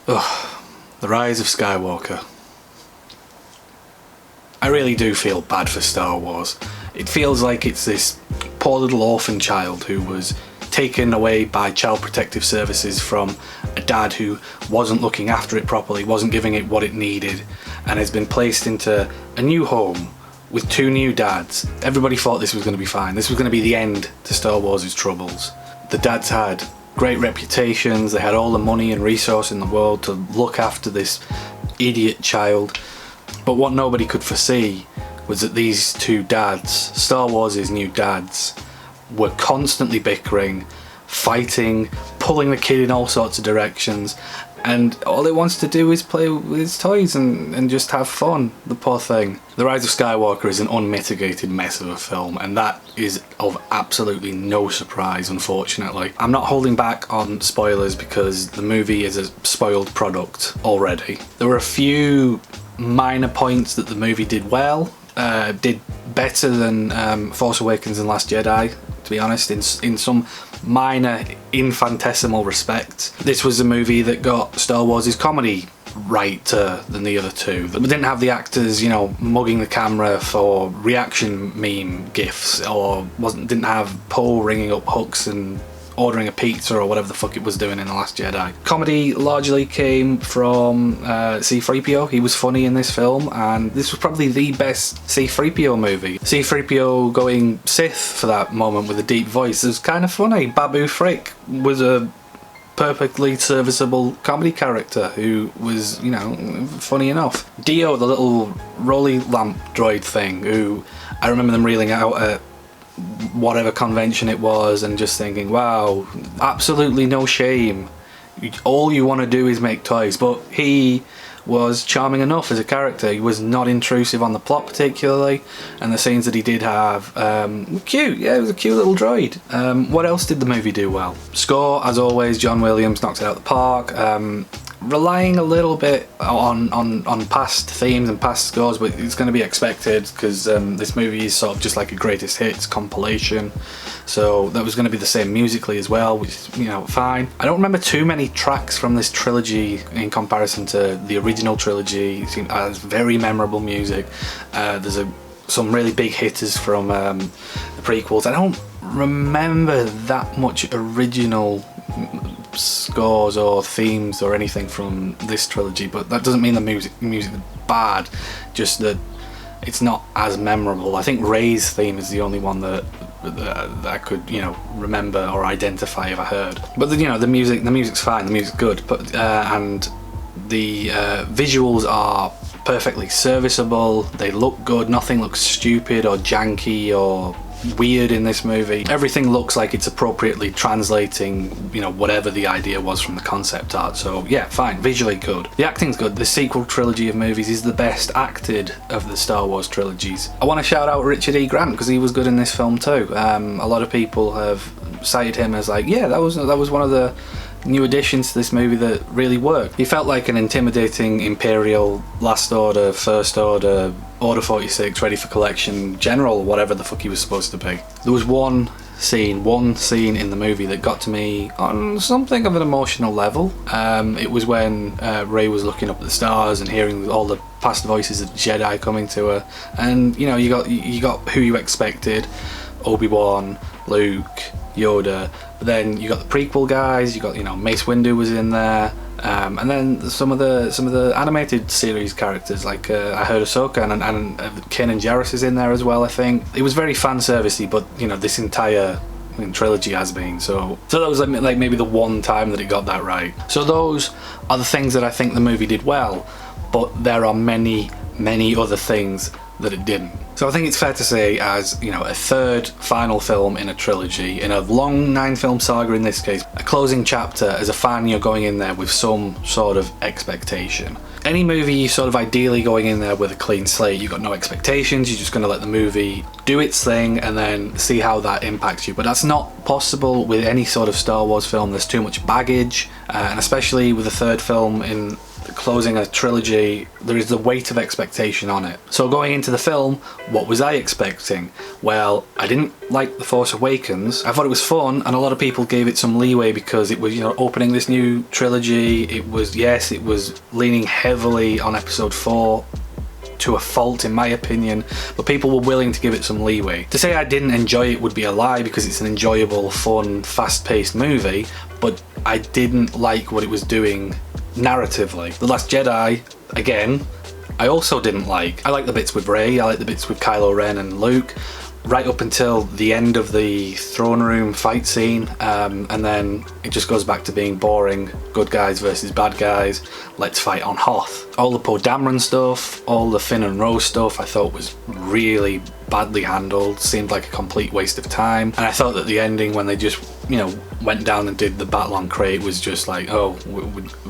Ugh, the Rise of Skywalker. I really do feel bad for Star Wars. It feels like it's this poor little orphan child who was taken away by Child Protective Services from a dad who wasn't looking after it properly, wasn't giving it what it needed, and has been placed into a new home with two new dads. Everybody thought this was going to be fine. This was going to be the end to Star Wars' troubles. The dads had great reputations, they had all the money and resource in the world to look after this idiot child, but what nobody could foresee was that these two dads, Star Wars' new dads, were constantly bickering, fighting, pulling the kid in all sorts of directions, and all it wants to do is play with his toys and just have fun, the poor thing. The Rise of Skywalker is an unmitigated mess of a film, and that is of absolutely no surprise, unfortunately. I'm not holding back on spoilers because the movie is a spoiled product already. There were a few minor points that the movie did well, did better than Force Awakens and Last Jedi, to be honest, in some minor infinitesimal respects. This was a movie that got Star Wars' comedy righter than the other two. We didn't have the actors, you know, mugging the camera for reaction meme gifs, or didn't have Poe ringing up hooks and ordering a pizza or whatever the fuck it was doing in The Last Jedi. Comedy largely came from C-3PO. He was funny in this film, and this was probably the best C-3PO movie. C-3PO going Sith for that moment with a deep voice is kind of funny. Babu Frick was a perfectly serviceable comedy character who was, you know, funny enough. Dio, the little rolly lamp droid thing, who I remember them reeling out at whatever convention it was and just thinking, wow, absolutely no shame, all you want to do is make toys. But he was charming enough as a character. He was not intrusive on the plot particularly, and the scenes that he did have were cute. Yeah, it was a cute little droid. What else did the movie do well? Score, as always, John Williams knocks it out of the park. Relying a little bit on past themes and past scores, but it's going to be expected because this movie is sort of just like a greatest hits compilation, so that was going to be the same musically as well, which is, you know, fine. I don't remember too many tracks from this trilogy in comparison to the original trilogy. It has very memorable music. There's some really big hitters from the prequels. I don't remember that much original scores or themes or anything from this trilogy, but that doesn't mean the music is bad, just that it's not as memorable. I think Rey's theme is the only one that I could, you know, remember or identify if I heard. But you know, the music's fine, the music's good, but and the visuals are perfectly serviceable. They look good. Nothing looks stupid or janky or weird in this movie. Everything looks like it's appropriately translating, you know, whatever the idea was from the concept art. So yeah, fine, visually good. The acting's good. The sequel trilogy of movies is the best acted of the Star Wars trilogies. I want to shout out Richard E. Grant because he was good in this film too. A lot of people have cited him as like, yeah, that was one of the new additions to this movie that really worked. He felt like an intimidating Imperial, Last Order, First Order, Order 46, Ready for Collection, General, whatever the fuck he was supposed to be. There was one scene in the movie that got to me on something of an emotional level. It was when Rey was looking up at the stars and hearing all the past voices of Jedi coming to her, and you know, you got who you expected: Obi-Wan, Luke, Yoda. But then you got the prequel guys. You got, you know, Mace Windu was in there, and then some of the animated series characters, like I heard Ahsoka and Kanan Jarrus is in there as well. I think it was very fan servicey, but you know, this entire trilogy has been. So that was like maybe the one time that it got that right. So those are the things that I think the movie did well, but there are many other things that it didn't. So I think it's fair to say, as you know, a third final film in a trilogy, in a long 9-film saga in this case, a closing chapter, as a fan you're going in there with some sort of expectation. Any movie, you sort of ideally going in there with a clean slate. You've got no expectations, you're just going to let the movie do its thing and then see how that impacts you. But that's not possible with any sort of Star Wars film. There's too much baggage, and especially with the third film in closing a trilogy, there is the weight of expectation on it. So going into the film, what was I expecting? Well, I didn't like The Force Awakens. I thought it was fun, and a lot of people gave it some leeway because it was, you know, opening this new trilogy. It was, yes, it was leaning heavily on episode 4 to a fault in my opinion, but people were willing to give it some leeway. To say I didn't enjoy it would be a lie, because it's an enjoyable, fun, fast-paced movie, but I didn't like what it was doing narratively. The Last Jedi, again, I also didn't like. I like the bits with Rey, I like the bits with Kylo Ren and Luke, right up until the end of the throne room fight scene, and then it just goes back to being boring. Good guys versus bad guys, let's fight on Hoth. All the Poe Dameron stuff, all the Finn and Rose stuff I thought was really badly handled, seemed like a complete waste of time, and I thought that the ending, when they just, you know, went down and did the battle on Crate, was just like, oh,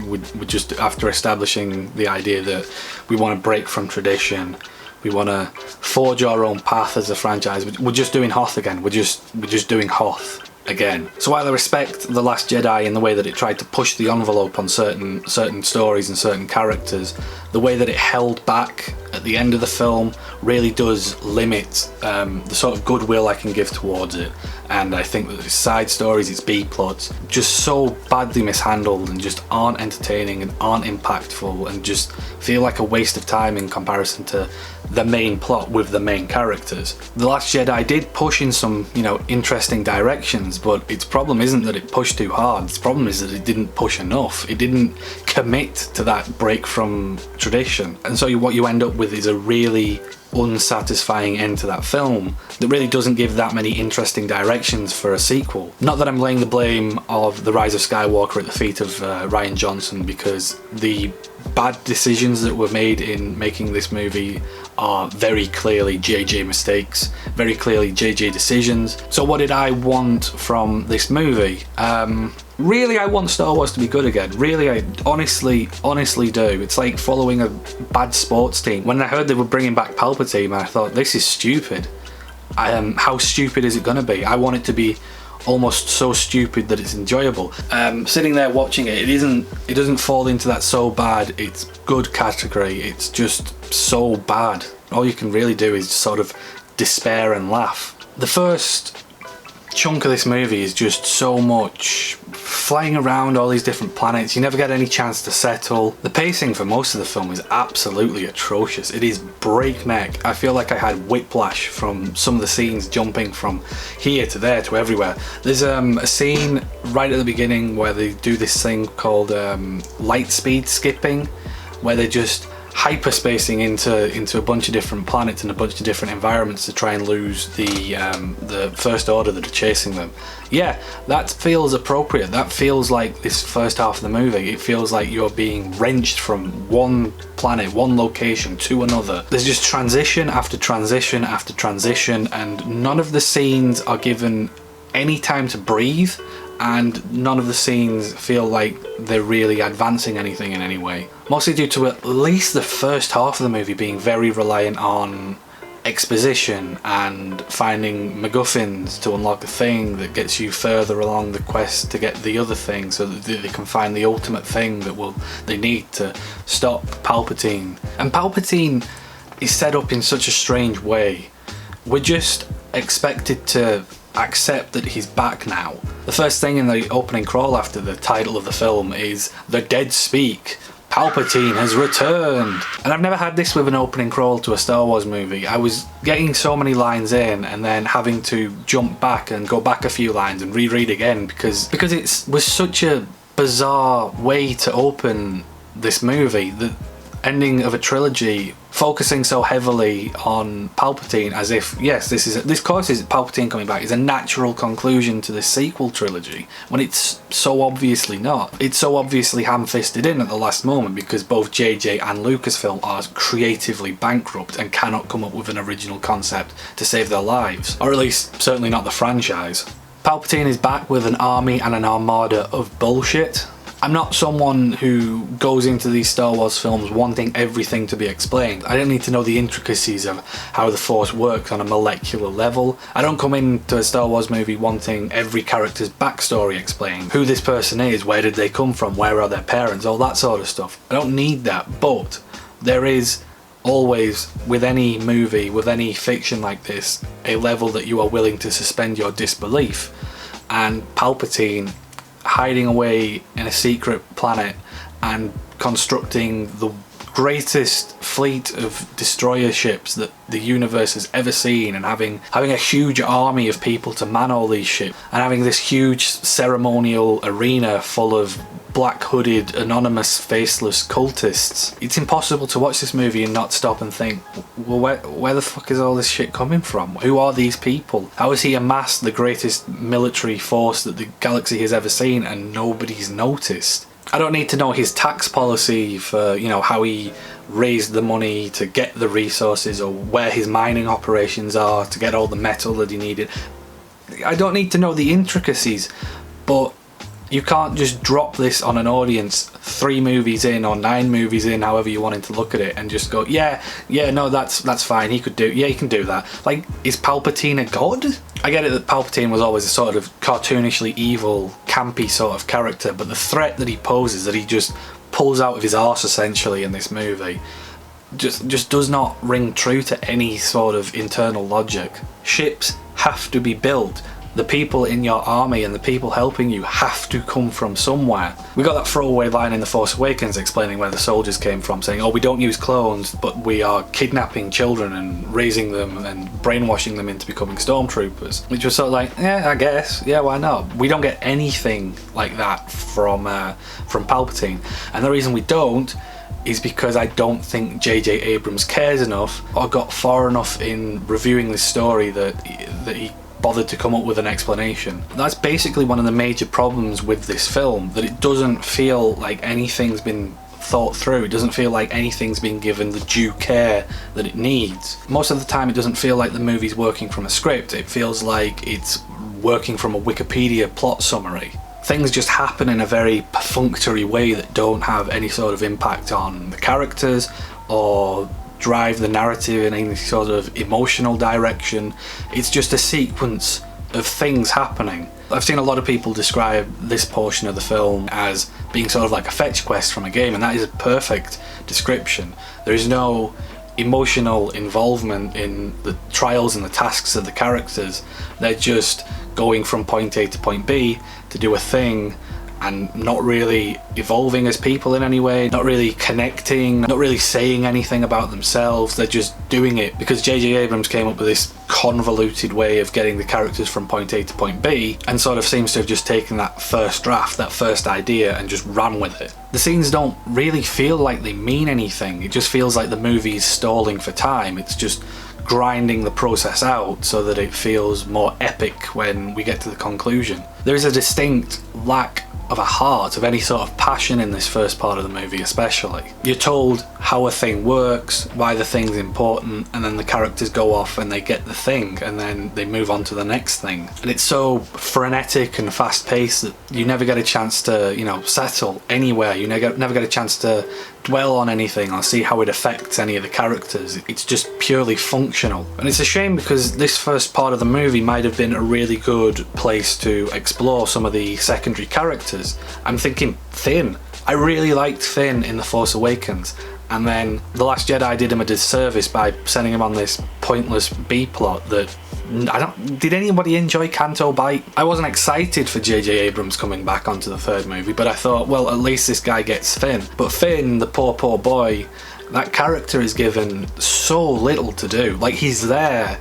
we just, after establishing the idea that we want to break from tradition, we want to forge our own path as a franchise, we're just doing Hoth again. We're just doing Hoth again. So while I respect The Last Jedi in the way that it tried to push the envelope on certain stories and certain characters, the way that it held back at the end of the film really does limit the sort of goodwill I can give towards it. And I think that its side stories, its B plots, just so badly mishandled and just aren't entertaining and aren't impactful and just feel like a waste of time in comparison to the main plot with the main characters. The Last Jedi did push in some, you know, interesting directions, but its problem isn't that it pushed too hard. Its problem is that it didn't push enough. It didn't commit to that break from tradition. And so what you end up with is a really unsatisfying end to that film that really doesn't give that many interesting directions for a sequel. Not that I'm laying the blame of The Rise of Skywalker at the feet of Rian Johnson, because the bad decisions that were made in making this movie are very clearly JJ mistakes, very clearly JJ decisions. So what did I want from this movie? Really, I want Star Wars to be good again. Really, I honestly do. It's like following a bad sports team. When I heard they were bringing back Palpatine, I thought, this is stupid. How stupid is it going to be? I want it to be almost so stupid that it's enjoyable. Sitting there watching it, it doesn't fall into that so bad it's good category. It's just so bad. All you can really do is sort of despair and laugh. The first chunk of this movie is just so much flying around all these different planets. You never get any chance to settle. The pacing for most of the film is absolutely atrocious. It is breakneck. I feel like I had whiplash from some of the scenes, jumping from here to there to everywhere. There's a scene right at the beginning where they do this thing called light speed skipping, where they're just hyperspacing into a bunch of different planets and a bunch of different environments to try and lose the First Order that are chasing them. Yeah, that feels appropriate. That feels like this first half of the movie. It feels like you're being wrenched from one planet, one location to another. There's just transition after transition after transition, and none of the scenes are given any time to breathe, and none of the scenes feel like they're really advancing anything in any way. Mostly due to at least the first half of the movie being very reliant on exposition and finding MacGuffins to unlock a thing that gets you further along the quest to get the other thing, so that they can find the ultimate thing that they need to stop Palpatine. And Palpatine is set up in such a strange way. We're just expected to accept that he's back now. The first thing in the opening crawl after the title of the film is "The Dead Speak. Palpatine has returned." And I've never had this with an opening crawl to a Star Wars movie. I was getting so many lines in and then having to jump back and go back a few lines and reread again because it was such a bizarre way to open this movie. The ending of a trilogy focusing so heavily on Palpatine, as if, yes, this course is Palpatine coming back, is a natural conclusion to the sequel trilogy, when it's so obviously not. It's so obviously ham-fisted in at the last moment because both JJ and Lucasfilm are creatively bankrupt and cannot come up with an original concept to save their lives, or at least certainly not the franchise. Palpatine is back with an army and an armada of bullshit. I'm not someone who goes into these Star Wars films wanting everything to be explained. I don't need to know the intricacies of how the Force works on a molecular level. I don't come into a Star Wars movie wanting every character's backstory explained. Who this person is, where did they come from, where are their parents, all that sort of stuff. I don't need that, but there is always, with any movie, with any fiction like this, a level that you are willing to suspend your disbelief. And Palpatine hiding away in a secret planet and constructing the greatest fleet of destroyer ships that the universe has ever seen, and having a huge army of people to man all these ships, and having this huge ceremonial arena full of black hooded anonymous faceless cultists. It's impossible to watch this movie and not stop and think, well, where the fuck is all this shit coming from? Who are these people? How has he amassed the greatest military force that the galaxy has ever seen and nobody's noticed? I don't need to know his tax policy for, you know, how he raised the money to get the resources, or where his mining operations are to get all the metal that he needed. I don't need to know the intricacies, but you can't just drop this on an audience 3 movies in or 9 movies in, however you wanted to look at it, and just go, yeah, no, that's fine. He can do that. Like, is Palpatine a god? I get it that Palpatine was always a sort of cartoonishly evil, campy sort of character, but the threat that he poses, that he just pulls out of his arse essentially in this movie, just does not ring true to any sort of internal logic. Ships have to be built. The people in your army and the people helping you have to come from somewhere. We got that throwaway line in The Force Awakens explaining where the soldiers came from, saying, oh, we don't use clones, but we are kidnapping children and raising them and brainwashing them into becoming stormtroopers. Which was sort of like, yeah, I guess, yeah, why not? We don't get anything like that from Palpatine. And the reason we don't is because I don't think J.J. Abrams cares enough or got far enough in reviewing this story that he bothered to come up with an explanation. That's basically one of the major problems with this film, that it doesn't feel like anything's been thought through. It doesn't feel like anything's been given the due care that it needs. Most of the time it doesn't feel like the movie's working from a script. It feels like it's working from a Wikipedia plot summary. Things just happen in a very perfunctory way that don't have any sort of impact on the characters or drive the narrative in any sort of emotional direction. It's just a sequence of things happening. I've seen a lot of people describe this portion of the film as being sort of like a fetch quest from a game, and that is a perfect description. There is no emotional involvement in the trials and the tasks of the characters. They're just going from point A to point B to do a thing, and not really evolving as people in any way, not really connecting, not really saying anything about themselves. They're just doing it because J.J. Abrams came up with this convoluted way of getting the characters from point A to point B, and sort of seems to have just taken that first draft, that first idea, and just ran with it. The scenes don't really feel like they mean anything. It just feels like the movie's stalling for time. It's just grinding the process out so that it feels more epic when we get to the conclusion. There is a distinct lack of a heart, of any sort of passion in this first part of the movie especially. You're told how a thing works, why the thing's important, and then the characters go off and they get the thing, and then they move on to the next thing. And it's so frenetic and fast-paced that you never get a chance to, you know, settle anywhere. You never get a chance to dwell on anything or see how it affects any of the characters. It's just purely functional. And it's a shame because this first part of the movie might have been a really good place to explore some of the secondary characters. I'm thinking Finn. I really liked Finn in The Force Awakens, and then The Last Jedi did him a disservice by sending him on this pointless B-plot that did anybody enjoy Canto Bight? I wasn't excited for J.J. Abrams coming back onto the third movie, but I thought, well, at least this guy gets Finn. But Finn, the poor boy, that character is given so little to do. Like, he's there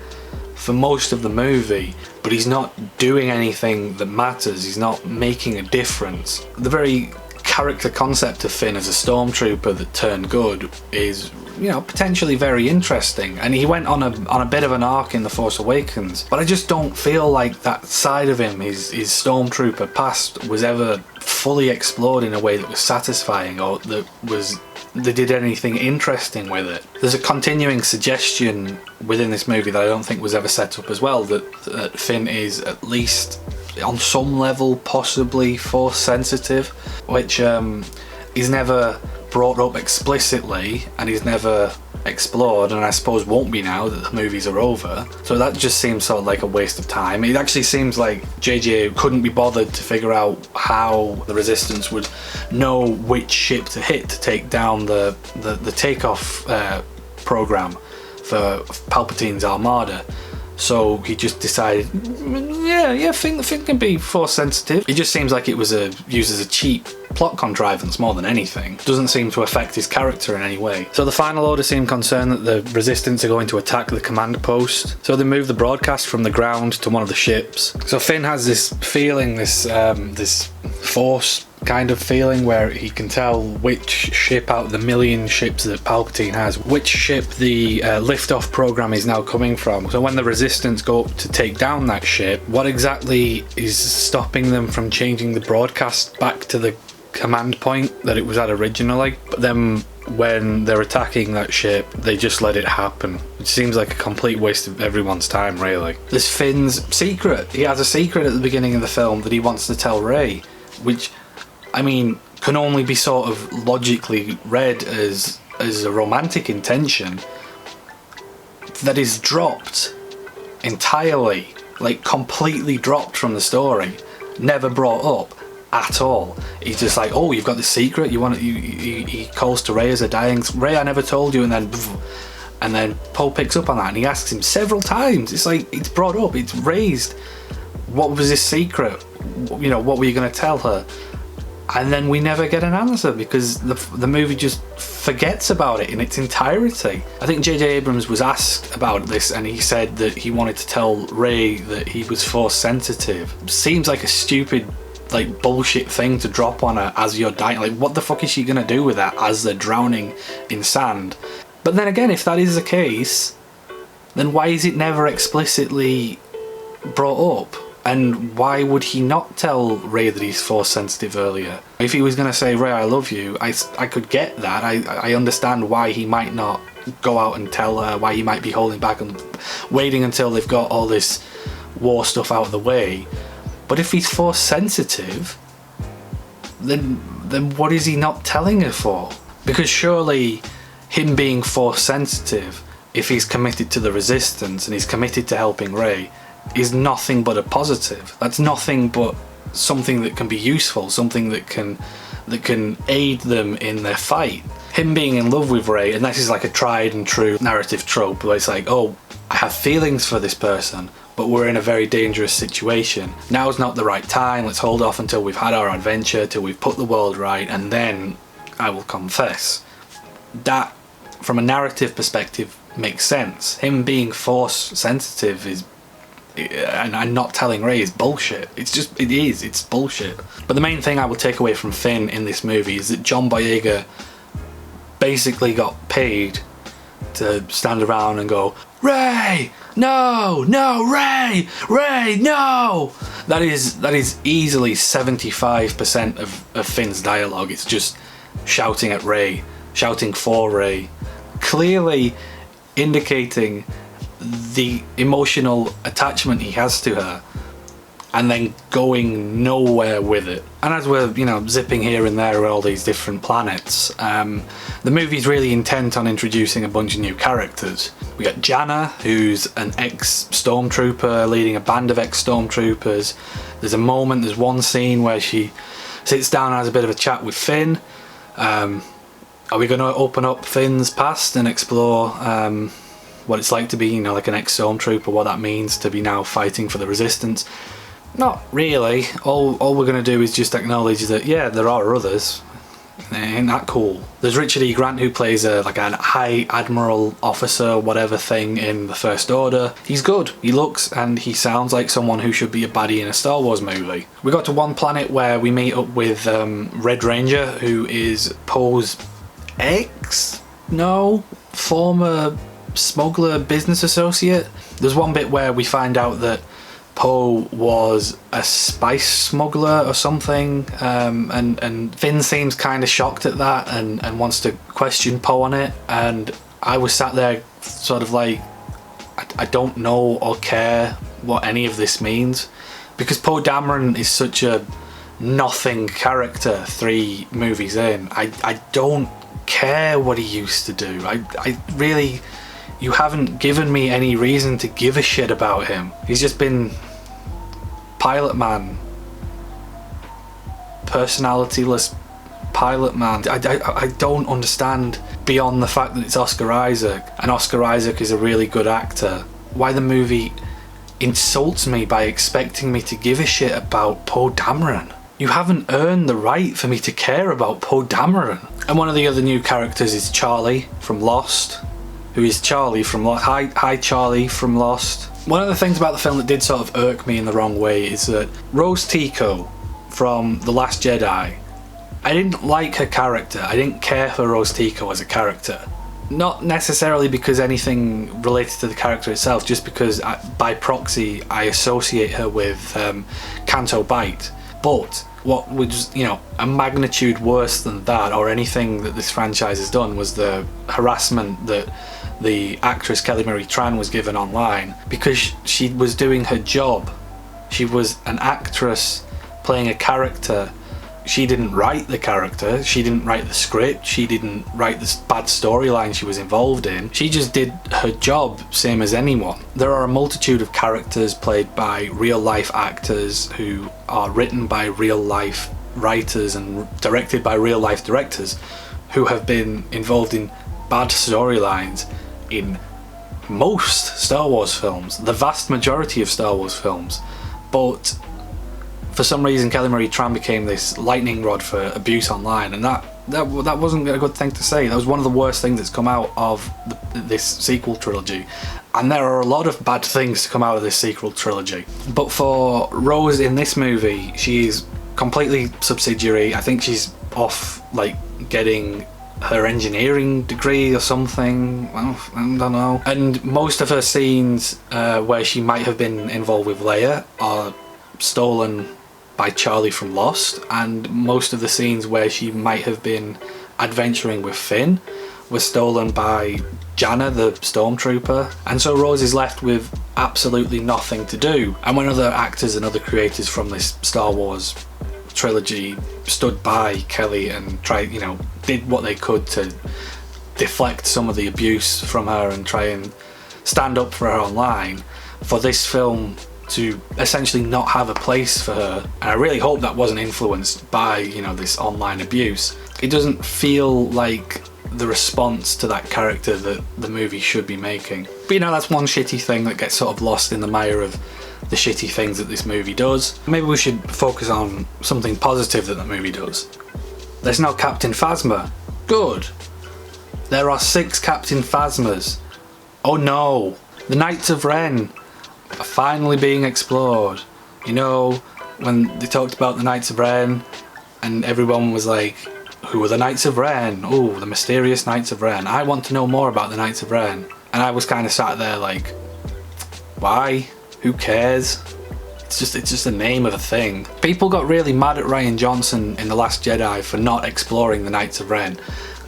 for most of the movie, but he's not doing anything that matters. He's not making a difference. The very character concept of Finn as a stormtrooper that turned good is, you know, potentially very interesting, and he went on a bit of an arc in The Force Awakens, but I just don't feel like that side of him, his stormtrooper past, was ever fully explored in a way that was satisfying, or that did anything interesting with it. There's a continuing suggestion within this movie that I don't think was ever set up as well, that Finn is at least on some level possibly force sensitive, which is never brought up explicitly and is never explored, and I suppose won't be now that the movies are over. So that just seems sort of like a waste of time. It actually seems like JJ couldn't be bothered to figure out how the Resistance would know which ship to hit to take down the takeoff program for Palpatine's armada. So he just decided, Finn can be force sensitive. It just seems like it was used as a cheap plot contrivance more than anything. Doesn't seem to affect his character in any way. So the final order seem concerned that the Resistance are going to attack the command post. So they move the broadcast from the ground to one of the ships. So Finn has this feeling, this force kind of feeling where he can tell which ship out of the million ships that Palpatine has, which ship the liftoff program is now coming from. So when the Resistance go up to take down that ship, what exactly is stopping them from changing the broadcast back to the command point that it was at originally? But then when they're attacking that ship, they just let it happen. It seems like a complete waste of everyone's time, really. There's Finn's secret. He has a secret at the beginning of the film that he wants to tell Rey, which, I mean, can only be sort of logically read as a romantic intention that is dropped entirely, like completely dropped from the story, never brought up at all. He's just like, oh, you've got the secret, you want it, he calls to Rey as a dying, Rey, I never told you, and then Poe picks up on that and he asks him several times. It's like, it's brought up, it's raised. What was this secret? You know, what were you going to tell her? And then we never get an answer because the movie just forgets about it in its entirety. I think J.J. Abrams was asked about this and he said that he wanted to tell Rey that he was force sensitive. Seems like a stupid, like, bullshit thing to drop on her as you're dying. Like, what the fuck is she gonna do with that as they're drowning in sand? But then again, if that is the case, then why is it never explicitly brought up? And why would he not tell Rey that he's force sensitive earlier? If he was going to say, Rey, I love you, I could get that. I understand why he might not go out and tell her, why he might be holding back and waiting until they've got all this war stuff out of the way. But if he's force sensitive, then what is he not telling her for? Because surely him being force sensitive, if he's committed to the Resistance and he's committed to helping Rey, is nothing but a positive. That's nothing but something that can be useful, something that can aid them in their fight. Him being in love with Rey, and this is like a tried and true narrative trope where it's like, oh, I have feelings for this person, but we're in a very dangerous situation. Now's not the right time, let's hold off until we've had our adventure, till we've put the world right, and then I will confess. That, from a narrative perspective, makes sense. Him being force sensitive is, and not telling Rey, is bullshit. It's bullshit. But the main thing I will take away from Finn in this movie is that John Boyega basically got paid to stand around and go, Rey, no, Rey, no. That is easily 75% of Finn's dialogue. It's just shouting at Rey, shouting for Rey, clearly indicating the emotional attachment he has to her, and then going nowhere with it. And as we're, zipping here and there at all these different planets, the movie's really intent on introducing a bunch of new characters. We got Janna, who's an ex-stormtrooper leading a band of ex-stormtroopers. There's one scene where she sits down and has a bit of a chat with Finn. Are we going to open up Finn's past and explore what it's like to be, like an ex-stormtrooper, what that means to be now fighting for the Resistance? Not really. All we're going to do is just acknowledge that, yeah, there are others. Ain't that cool? There's Richard E. Grant, who plays a high admiral officer, whatever thing, in the First Order. He's good. He looks and he sounds like someone who should be a baddie in a Star Wars movie. We got to one planet where we meet up with Red Ranger, who is Poe's former smuggler business associate. There's one bit where we find out that Poe was a spice smuggler or something, and Finn seems kind of shocked at that and wants to question Poe on it, and I was sat there sort of like, I don't know or care what any of this means. because Poe Dameron is such a nothing character 3 movies in. I don't care what he used to do. I really, you haven't given me any reason to give a shit about him. He's just been pilot man, personalityless pilot man. I don't understand, beyond the fact that it's Oscar Isaac, and Oscar Isaac is a really good actor, why the movie insults me by expecting me to give a shit about Poe Dameron. You haven't earned the right for me to care about Poe Dameron. And one of the other new characters is Charlie from Lost, who is Charlie from Lost. Hi Charlie from Lost. One of the things about the film that did sort of irk me in the wrong way is that Rose Tico from The Last Jedi, I didn't like her character. I didn't care for Rose Tico as a character. Not necessarily because anything related to the character itself, just because by proxy I associate her with Canto Bight. But what was, you know, a magnitude worse than that, or anything that this franchise has done, was the harassment that the actress Kelly Marie Tran was given online because she was doing her job. She was an actress playing a character. She didn't write the character, she didn't write the script, she didn't write the bad storyline she was involved in. She just did her job, same as anyone. There are a multitude of characters played by real life actors who are written by real life writers and directed by real life directors who have been involved in bad storylines in most Star Wars films, the vast majority of Star Wars films. But for some reason Kelly Marie Tran became this lightning rod for abuse online, and that wasn't a good thing to say. That was one of the worst things that's come out of this sequel trilogy, and there are a lot of bad things to come out of this sequel trilogy. But for Rose in this movie, she's completely subsidiary. I think she's off like getting her engineering degree or something. I don't know. And most of her scenes where she might have been involved with Leia are stolen by Charlie from Lost, and most of the scenes where she might have been adventuring with Finn were stolen by Janna, the stormtrooper. And so Rose is left with absolutely nothing to do. And when other actors and other creators from this Star Wars trilogy stood by Kelly and tried, you know, did what they could to deflect some of the abuse from her and try and stand up for her online, for this film to essentially not have a place for her, and I really hope that wasn't influenced by, you know, this online abuse. It doesn't feel like the response to that character that the movie should be making. But you know, that's one shitty thing that gets sort of lost in the mire of the shitty things that this movie does. Maybe we should focus on something positive that the movie does. There's no Captain Phasma. Good. There are 6 Captain Phasmas. Oh no, the Knights of Ren are finally being explored. You know, when they talked about the Knights of Ren and everyone was like, who are the Knights of Ren? Oh, the mysterious Knights of Ren. I want to know more about the Knights of Ren. And I was kind of sat there like, why? Who cares? It's just the name of a thing. People got really mad at Rian Johnson in The Last Jedi for not exploring the Knights of Ren.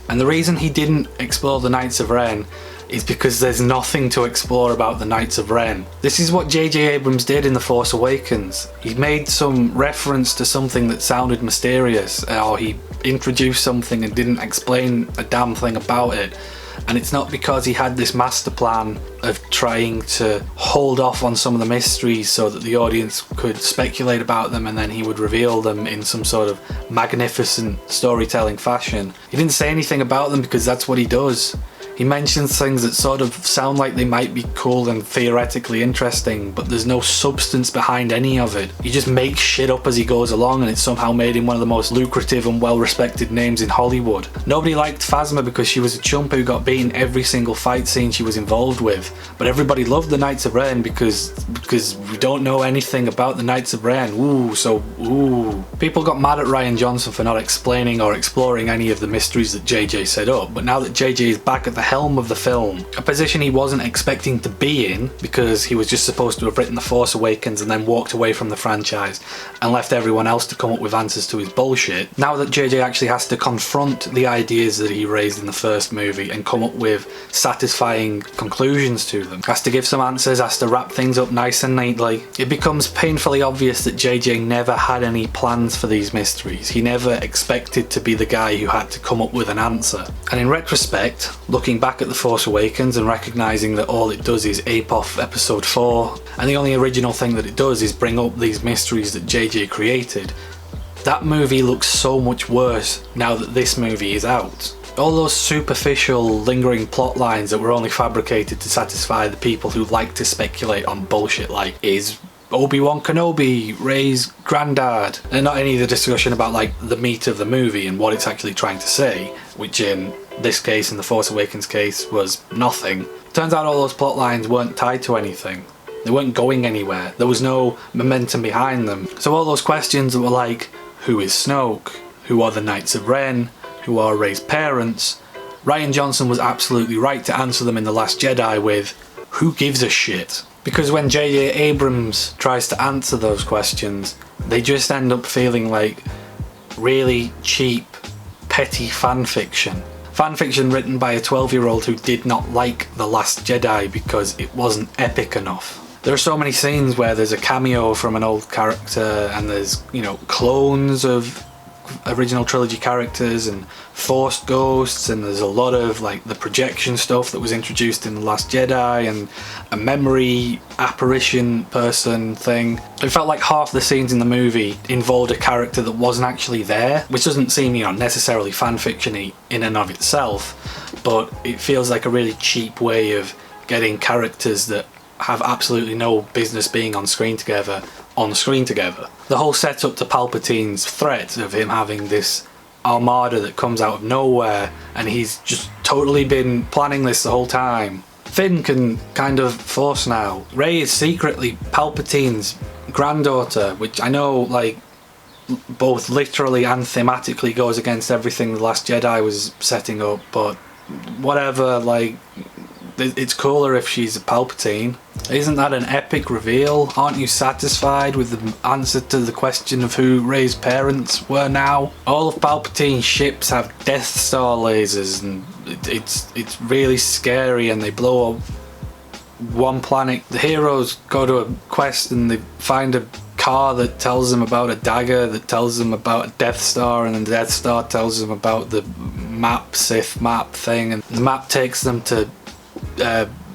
And the reason he didn't explore the Knights of Ren is because there's nothing to explore about the Knights of Ren. This is what J.J. Abrams did in The Force Awakens. He made some reference to something that sounded mysterious, or he introduced something and didn't explain a damn thing about it. And it's not because he had this master plan of trying to hold off on some of the mysteries so that the audience could speculate about them and then he would reveal them in some sort of magnificent storytelling fashion. He didn't say anything about them because that's what he does. He mentions things that sort of sound like they might be cool and theoretically interesting, but there's no substance behind any of it. He just makes shit up as he goes along, and it's somehow made him one of the most lucrative and well-respected names in Hollywood. Nobody liked Phasma because she was a chump who got beaten every single fight scene she was involved with, but everybody loved the Knights of Ren because we don't know anything about the Knights of Ren. Ooh. People got mad at Rian Johnson for not explaining or exploring any of the mysteries that JJ set up, but now that JJ is back at the helm of the film, a position he wasn't expecting to be in because he was just supposed to have written The Force Awakens and then walked away from the franchise and left everyone else to come up with answers to his bullshit. Now that JJ actually has to confront the ideas that he raised in the first movie and come up with satisfying conclusions response to them. Has to give some answers, has to wrap things up nice and neatly. It becomes painfully obvious that JJ never had any plans for these mysteries. He never expected to be the guy who had to come up with an answer. And in retrospect, looking back at The Force Awakens and recognising that all it does is ape off episode 4, and the only original thing that it does is bring up these mysteries that JJ created, that movie looks so much worse now that this movie is out. All those superficial, lingering plot lines that were only fabricated to satisfy the people who like to speculate on bullshit like, is Obi-Wan Kenobi Rey's granddad? And not any of the discussion about like the meat of the movie and what it's actually trying to say, which in this case, in the Force Awakens case, was nothing. Turns out all those plot lines weren't tied to anything. They weren't going anywhere. There was no momentum behind them. So all those questions that were like, who is Snoke? Who are the Knights of Ren? Who are Rey's parents? Rian Johnson was absolutely right to answer them in The Last Jedi with, who gives a shit? Because when J.J. Abrams tries to answer those questions, they just end up feeling like really cheap, petty fanfiction. Fanfiction written by a 12-year-old who did not like The Last Jedi because it wasn't epic enough. There are so many scenes where there's a cameo from an old character and there's, you know, clones of original trilogy characters and forced ghosts, and there's a lot of like the projection stuff that was introduced in The Last Jedi and a memory apparition person thing. It felt like half the scenes in the movie involved a character that wasn't actually there, which doesn't seem, you know, necessarily fanfiction-y in and of itself, but it feels like a really cheap way of getting characters that have absolutely no business being on screen together. The whole setup to Palpatine's threat of him having this armada that comes out of nowhere, and he's just totally been planning this the whole time. Finn can kind of force now. Rey is secretly Palpatine's granddaughter, which I know like both literally and thematically goes against everything The Last Jedi was setting up, but whatever, like, it's cooler if she's a Palpatine. Isn't that an epic reveal? Aren't you satisfied with the answer to the question of who Rey's parents were now? All of Palpatine's ships have Death Star lasers, and it's really scary, and they blow up one planet. The heroes go to a quest and they find a car that tells them about a dagger that tells them about a Death Star, and then the Death Star tells them about the map, Sith map thing, and the map takes them to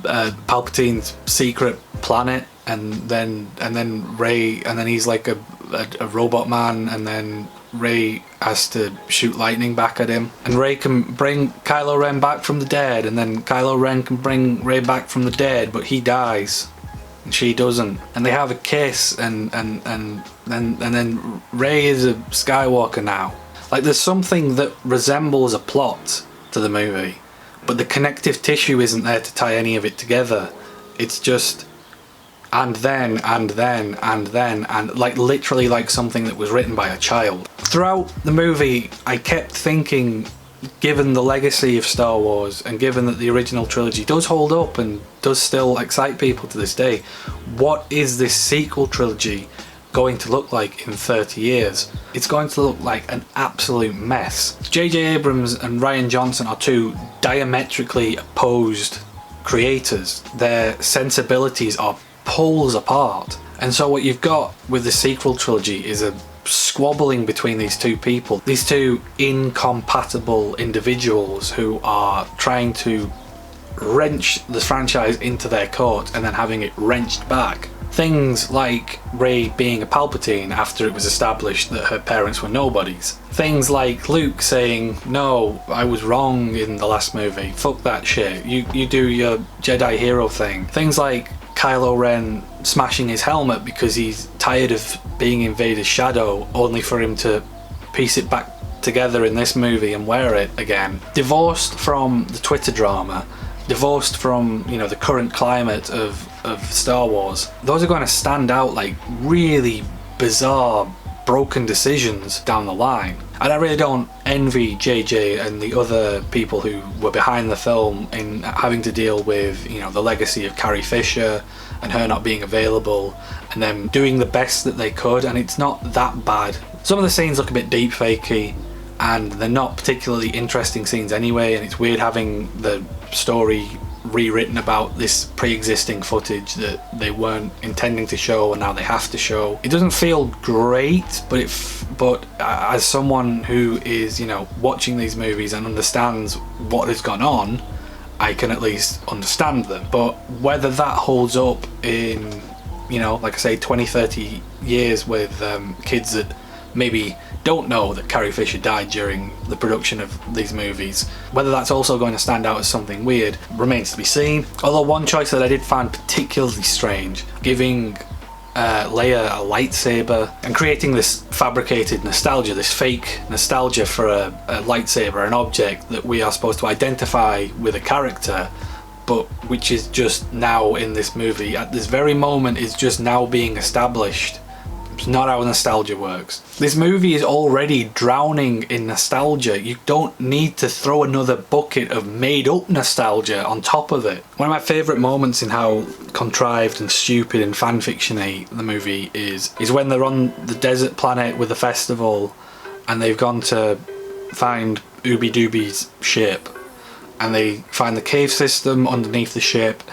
Palpatine's secret planet, and then Rey, and then he's like a robot man, and then Rey has to shoot lightning back at him, and Rey can bring Kylo Ren back from the dead, and then Kylo Ren can bring Rey back from the dead, but he dies and she doesn't, and they have a kiss, and then Rey is a Skywalker now. Like, there's something that resembles a plot to the movie, but the connective tissue isn't there to tie any of it together. It's just and then, and like literally like something that was written by a child. Throughout the movie, I kept thinking, given the legacy of Star Wars and given that the original trilogy does hold up and does still excite people to this day, what is this sequel trilogy going to look like in 30 years? It's going to look like an absolute mess. J.J. Abrams and Rian Johnson are two diametrically opposed creators. Their sensibilities are poles apart, and so what you've got with the sequel trilogy is a squabbling between these two people, these two incompatible individuals who are trying to wrench the franchise into their court and then having it wrenched back. Things like Rey being a Palpatine after it was established that her parents were nobodies. Things like Luke saying, no, I was wrong in the last movie, fuck that shit, you do your Jedi hero thing. Things like Kylo Ren smashing his helmet because he's tired of being in Vader's shadow, only for him to piece it back together in this movie and wear it again. Divorced from the Twitter drama, divorced from, you know, the current climate of Star Wars, those are going to stand out like really bizarre, broken decisions down the line. And I really don't envy JJ and the other people who were behind the film in having to deal with, you know, the legacy of Carrie Fisher and her not being available, and them doing the best that they could, and it's not that bad. Some of the scenes look a bit deep fakey, and they're not particularly interesting scenes anyway, and it's weird having the story rewritten about this pre-existing footage that they weren't intending to show and now they have to show. It doesn't feel great, but as someone who is, you know, watching these movies and understands what has gone on, I can at least understand them. But whether that holds up in, you know, like I say, 20-30 years with kids that maybe don't know that Carrie Fisher died during the production of these movies, whether that's also going to stand out as something weird remains to be seen. Although one choice that I did find particularly strange, giving Leia a lightsaber and creating this fabricated nostalgia, this fake nostalgia for a lightsaber, an object that we are supposed to identify with a character, but which is just now in this movie, at this very moment, is just now being established. It's not how nostalgia works. This movie is already drowning in nostalgia. You don't need to throw another bucket of made up nostalgia on top of it. One of my favourite moments in how contrived and stupid and fanfiction-y the movie is when they're on the desert planet with the festival and they've gone to find Ooby Dooby's ship, and they find the cave system underneath the ship,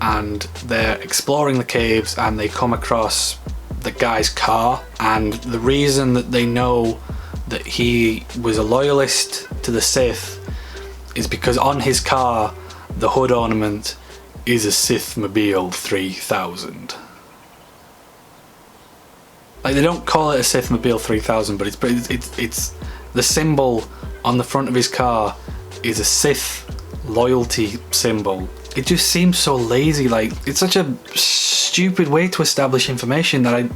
and they're exploring the caves and they come across the guy's car, and the reason that they know that he was a loyalist to the Sith is because on his car the hood ornament is a Sith-mobile 3000. Like, they don't call it a Sith-mobile 3000, but it's the symbol on the front of his car is a Sith loyalty symbol. It just seems so lazy. Like, it's such a stupid way to establish information that I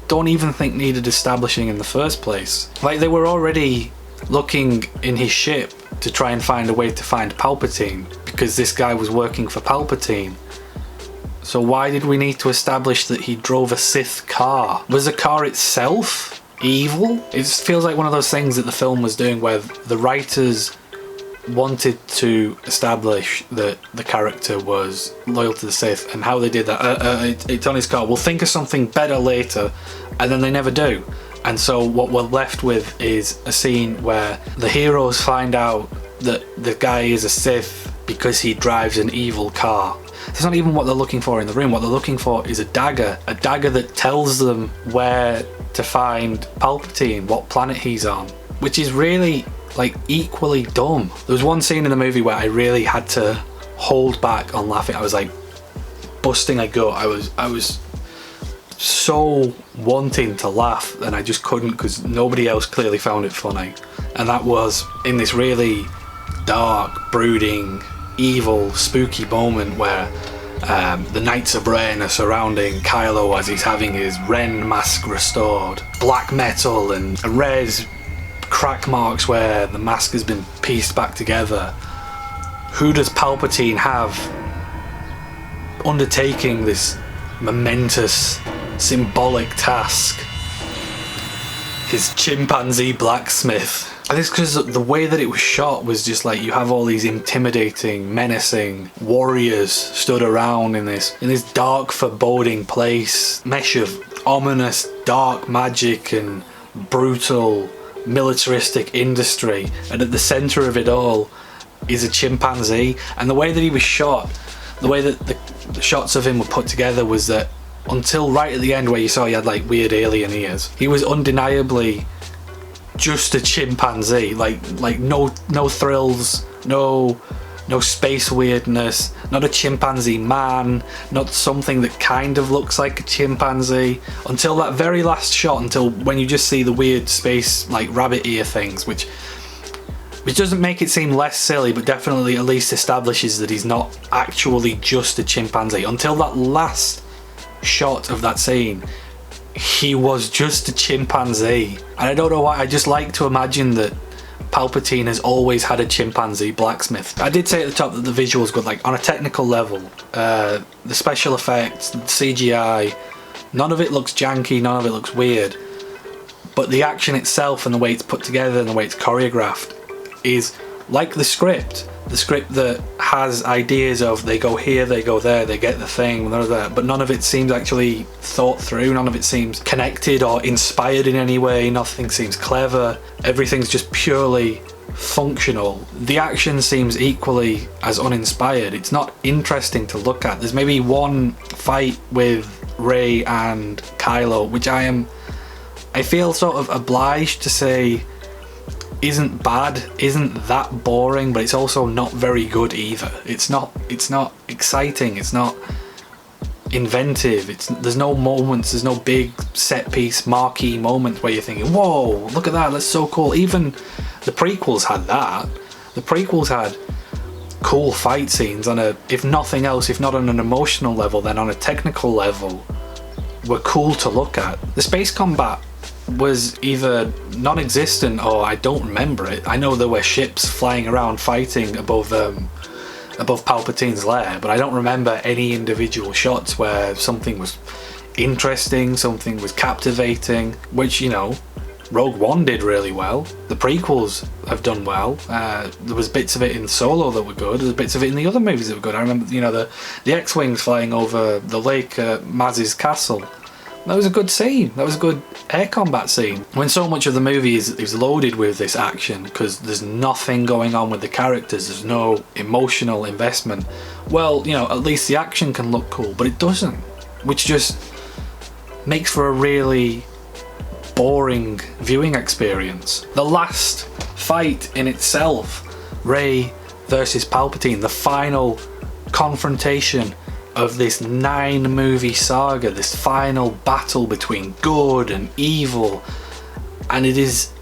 don't even think needed establishing in the first place. Like, they were already looking in his ship to try and find a way to find Palpatine because this guy was working for Palpatine. So why did we need to establish that he drove a Sith car? Was the car itself evil? It feels like one of those things that the film was doing where the writers wanted to establish that the character was loyal to the Sith, and how they did that, it's on his car, we'll think of something better later, and then they never do. And so what we're left with is a scene where the heroes find out that the guy is a Sith because he drives an evil car. That's not even what they're looking for in the room. What they're looking for is a dagger that tells them where to find Palpatine, what planet he's on, which is really, like, equally dumb. There was one scene in the movie where I really had to hold back on laughing. I was like busting a gut. I was so wanting to laugh and I just couldn't because nobody else clearly found it funny. And that was in this really dark, brooding, evil, spooky moment where the Knights of Ren are surrounding Kylo as he's having his Ren mask restored. Black metal and red crack marks where the mask has been pieced back together. Who does Palpatine have undertaking this momentous, symbolic task? His chimpanzee blacksmith. I think it's because the way that it was shot was just like, you have all these intimidating, menacing warriors stood around in this dark, foreboding place, mesh of ominous dark magic and brutal militaristic industry, and at the center of it all is a chimpanzee. And the way that he was shot, the way that the shots of him were put together was that until right at the end where you saw he had like weird alien ears, he was undeniably just a chimpanzee. Like no thrills, no space weirdness, not a chimpanzee man, not something that kind of looks like a chimpanzee, until that very last shot, until when you just see the weird space like rabbit ear things, which doesn't make it seem less silly, but definitely at least establishes that he's not actually just a chimpanzee. Until that last shot of that scene, he was just a chimpanzee. And I don't know why, I just like to imagine that Palpatine has always had a chimpanzee blacksmith. I did say at the top that the visuals good, like on a technical level, the special effects, the CGI, none of it looks janky, none of it looks weird, but the action itself and the way it's put together and the way it's choreographed is like the script that has ideas of they go here, they go there, they get the thing, but none of it seems actually thought through, none of it seems connected or inspired in any way, nothing seems clever, everything's just purely functional. The action seems equally as uninspired. It's not interesting to look at. There's maybe one fight with Rey and Kylo, which I feel sort of obliged to say isn't bad, isn't that boring, but it's also not very good either. It's not exciting, it's not inventive, there's no moments, there's no big set piece marquee moments where you're thinking, whoa, look at that, that's so cool. Even the prequels had that. The prequels had cool fight scenes on a, if nothing else, if not on an emotional level, then on a technical level, were cool to look at. The space combat was either non-existent or I don't remember it. I know there were ships flying around fighting above Palpatine's lair, but I don't remember any individual shots where something was interesting, something was captivating, which, you know, Rogue One did really well. The prequels have done well. There was bits of it in Solo that were good. There was bits of it in the other movies that were good. I remember, you know, the X-Wings flying over the lake at Maz's castle. That was a good scene. That was a good air combat scene. When so much of the movie is loaded with this action because there's nothing going on with the characters, there's no emotional investment, well, you know, at least the action can look cool, but it doesn't, which just makes for a really boring viewing experience. The last fight in itself, Rey versus Palpatine, the final confrontation of this 9-movie saga, this final battle between good and evil, and it is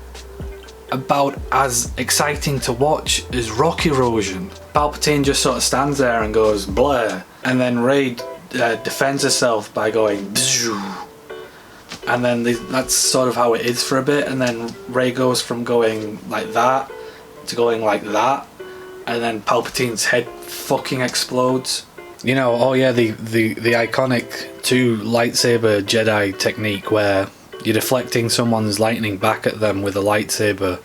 about as exciting to watch as rock erosion. Palpatine just sort of stands there and goes blah, and then Rey defends herself by going bzzz. And then that's sort of how it is for a bit, and then Rey goes from going like that to going like that, and then Palpatine's head fucking explodes. You know, oh yeah, the iconic 2 lightsaber Jedi technique where you're deflecting someone's lightning back at them with a lightsaber,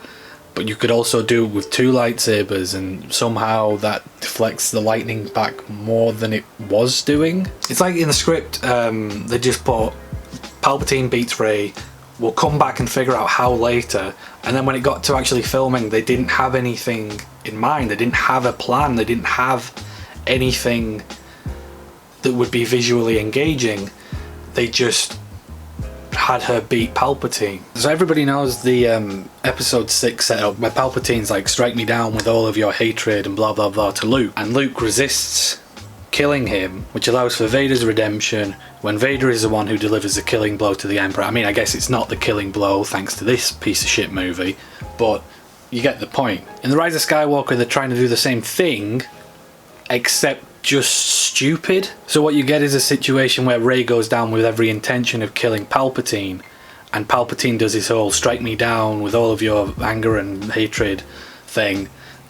but you could also do it with 2 lightsabers, and somehow that deflects the lightning back more than it was doing. It's like in the script, they just put Palpatine beats Rey, we'll come back and figure out how later, and then when it got to actually filming, they didn't have anything in mind, they didn't have a plan, they didn't have anything that would be visually engaging. They just had her beat Palpatine. So everybody knows the episode 6 setup where Palpatine's like, strike me down with all of your hatred and blah blah blah to Luke, and Luke resists killing him, which allows for Vader's redemption when Vader is the one who delivers the killing blow to the Emperor. I mean, I guess it's not the killing blow thanks to this piece of shit movie, but you get the point. In the Rise of Skywalker, they're trying to do the same thing, except just stupid. So what you get is a situation where Rey goes down with every intention of killing Palpatine, and Palpatine does his whole strike me down with all of your anger and hatred thing,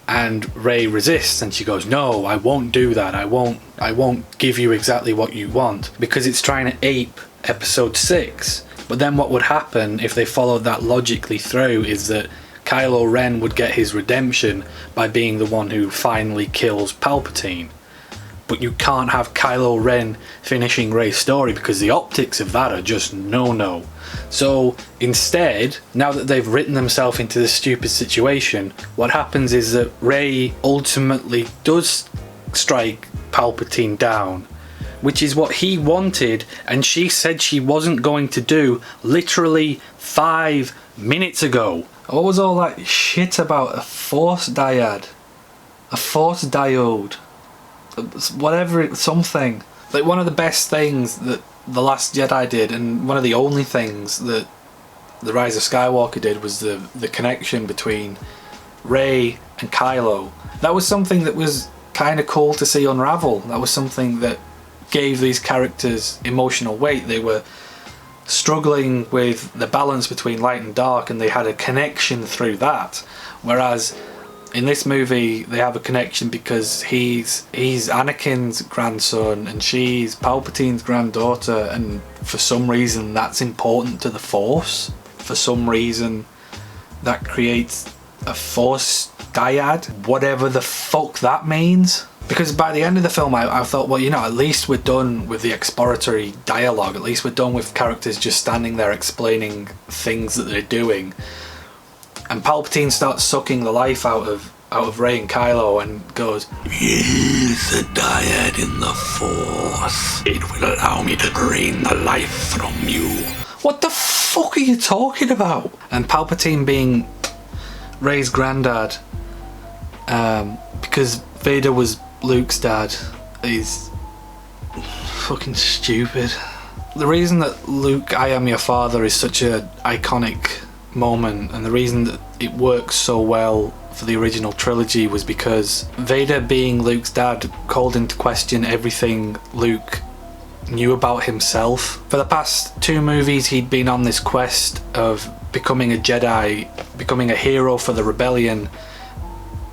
and Rey resists, and she goes, no, I won't do that, I won't give you exactly what you want, because it's trying to ape episode 6. But then what would happen if they followed that logically through is that Kylo Ren would get his redemption by being the one who finally kills Palpatine. But you can't have Kylo Ren finishing Rey's story because the optics of that are just no-no. So instead, now that they've written themselves into this stupid situation, what happens is that Rey ultimately does strike Palpatine down, which is what he wanted and she said she wasn't going to do literally 5 minutes ago. What was all that shit about a force dyad? A force diode? Whatever, something. Like, one of the best things that The Last Jedi did, and one of the only things that The Rise of Skywalker did, was the connection between Rey and Kylo. That was something that was kind of cool to see unravel. That was something that gave these characters emotional weight. They were struggling with the balance between light and dark, and they had a connection through that. Whereas in this movie, they have a connection because he's Anakin's grandson and she's Palpatine's granddaughter, and for some reason that's important to the Force. For some reason that creates a Force dyad, whatever the fuck that means. Because by the end of the film, I thought, well, you know, at least we're done with the exploratory dialogue. At least we're done with characters just standing there explaining things that they're doing. and Palpatine starts sucking the life out of Rey and Kylo and goes, "Use the dyad in the Force. It will allow me to drain the life from you." What the fuck are you talking about? And Palpatine being Rey's granddad, because Vader was Luke's dad, is fucking stupid. The reason that Luke, I am your father is such an iconic moment, and the reason that it works so well for the original trilogy was because Vader being Luke's dad called into question everything Luke knew about himself. For the past 2 movies he'd been on this quest of becoming a Jedi, becoming a hero for the rebellion,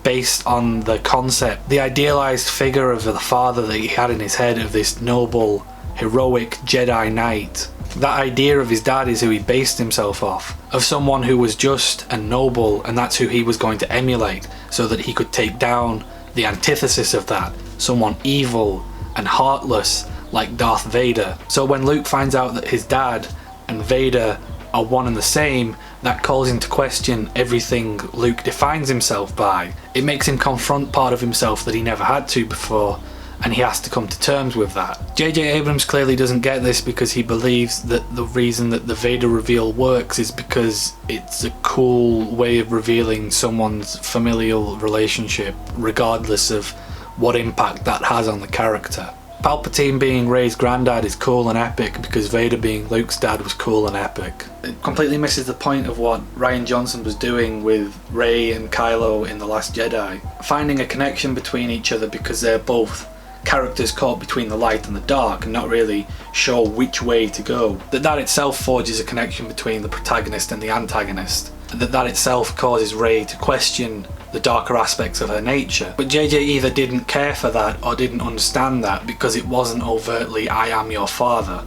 based on the concept, the idealized figure of the father that he had in his head of this noble, heroic Jedi Knight. That idea of his dad is who he based himself off, of someone who was just and noble, and that's who he was going to emulate so that he could take down the antithesis of that, someone evil and heartless like Darth Vader. So when Luke finds out that his dad and Vader are one and the same, that calls into question everything Luke defines himself by. It makes him confront part of himself that he never had to before, and he has to come to terms with that. J.J. Abrams clearly doesn't get this because he believes that the reason that the Vader reveal works is because it's a cool way of revealing someone's familial relationship, regardless of what impact that has on the character. Palpatine being Rey's granddad is cool and epic because Vader being Luke's dad was cool and epic. It completely misses the point of what Rian Johnson was doing with Rey and Kylo in The Last Jedi. Finding a connection between each other because they're both characters caught between the light and the dark and not really sure which way to go. That itself forges a connection between the protagonist and the antagonist. That itself causes Rey to question the darker aspects of her nature. But JJ either didn't care for that or didn't understand that because it wasn't overtly "I am your father."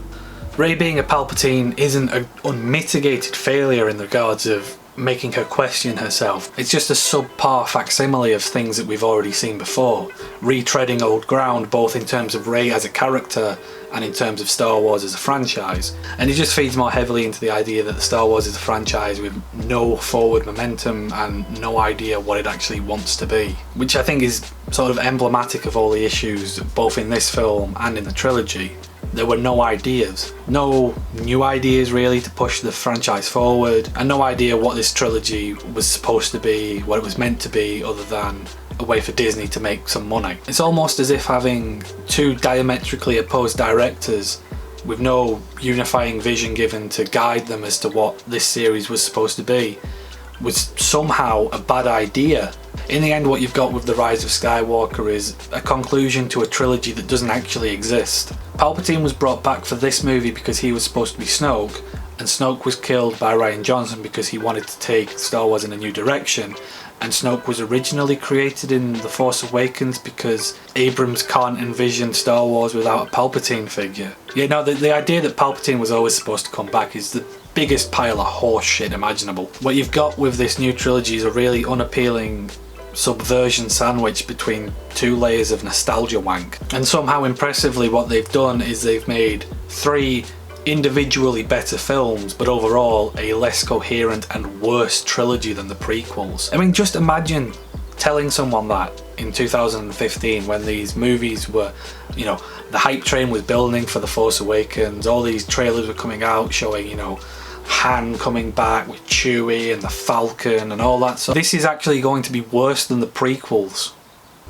Rey being a Palpatine isn't an unmitigated failure in regards of making her question herself. It's just a subpar facsimile of things that we've already seen before, retreading old ground both in terms of Rey as a character and in terms of Star Wars as a franchise. And it just feeds more heavily into the idea that the Star Wars is a franchise with no forward momentum and no idea what it actually wants to be, which I think is sort of emblematic of all the issues both in this film and in the trilogy. There were no ideas, no new ideas really to push the franchise forward, and no idea what this trilogy was supposed to be, what it was meant to be, other than a way for Disney to make some money. It's almost as if having 2 diametrically opposed directors with no unifying vision given to guide them as to what this series was supposed to be was somehow a bad idea. In the end, what you've got with The Rise of Skywalker is a conclusion to a trilogy that doesn't actually exist. Palpatine was brought back for this movie because he was supposed to be Snoke, and Snoke was killed by Rian Johnson because he wanted to take Star Wars in a new direction, and Snoke was originally created in The Force Awakens because Abrams can't envision Star Wars without a Palpatine figure. Yeah, no, the idea that Palpatine was always supposed to come back is the biggest pile of horse shit imaginable. What you've got with this new trilogy is a really unappealing subversion sandwich between 2 layers of nostalgia wank. And somehow impressively what they've done is they've made 3 individually better films, but overall a less coherent and worse trilogy than the prequels. I mean, just imagine telling someone that in 2015 when these movies were, you know, the hype train was building for The Force Awakens, all these trailers were coming out showing, you know, Han coming back with Chewie and the Falcon and all that. So this is actually going to be worse than the prequels.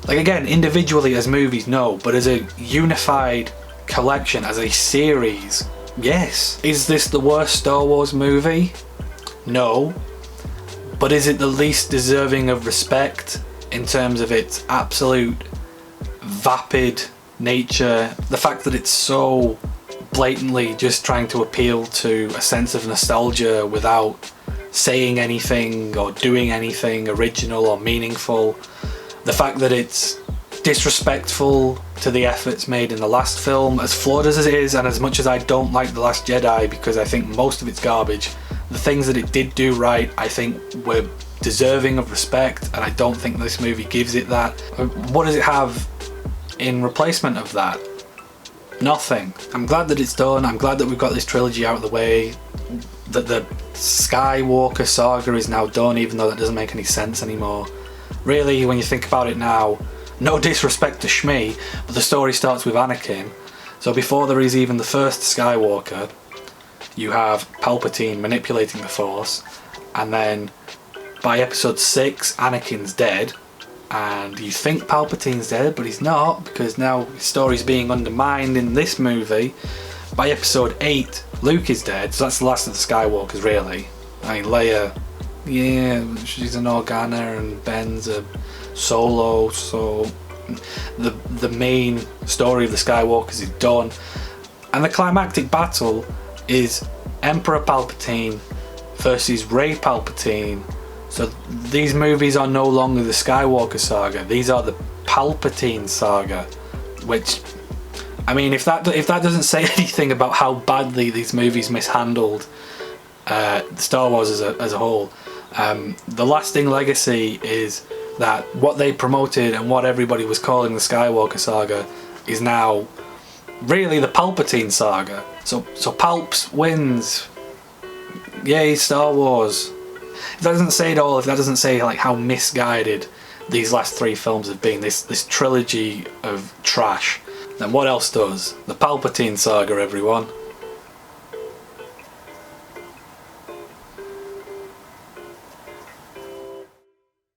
Like, again, individually as movies, no, but as a unified collection, as a series, yes. Is this the worst Star Wars movie? No. But is it the least deserving of respect in terms of its absolute vapid nature? The fact that it's so blatantly just trying to appeal to a sense of nostalgia without saying anything or doing anything original or meaningful. The fact that it's disrespectful to the efforts made in the last film, as flawed as it is, and as much as I don't like The Last Jedi because I think most of it's garbage, the things that it did do right I think were deserving of respect, and I don't think this movie gives it that. What does it have in replacement of that? Nothing. I'm glad that it's done. I'm glad that we've got this trilogy out of the way, that the Skywalker saga is now done, even though that doesn't make any sense anymore. Really, when you think about it now, no disrespect to Shmi, but the story starts with Anakin. So before there is even the first Skywalker, you have Palpatine manipulating the Force, and then by episode 6, Anakin's dead, and you think Palpatine's dead, but he's not, because now his story's being undermined in this movie. By episode 8, Luke is dead, so that's the last of the Skywalkers, really. I mean, Leia, yeah, she's an Organa, and Ben's a Solo, so the main story of the Skywalkers is done. And the climactic battle is Emperor Palpatine versus Rey Palpatine. So these movies are no longer the Skywalker saga, these are the Palpatine saga, which, I mean, if that doesn't say anything about how badly these movies mishandled Star Wars as a whole, the lasting legacy is that what they promoted and what everybody was calling the Skywalker saga is now really the Palpatine saga. So Palps wins. Yay, Star Wars. If that doesn't say it all, if that doesn't say like how misguided these last 3 films have been, this trilogy of trash, then what else does? The Palpatine saga, everyone.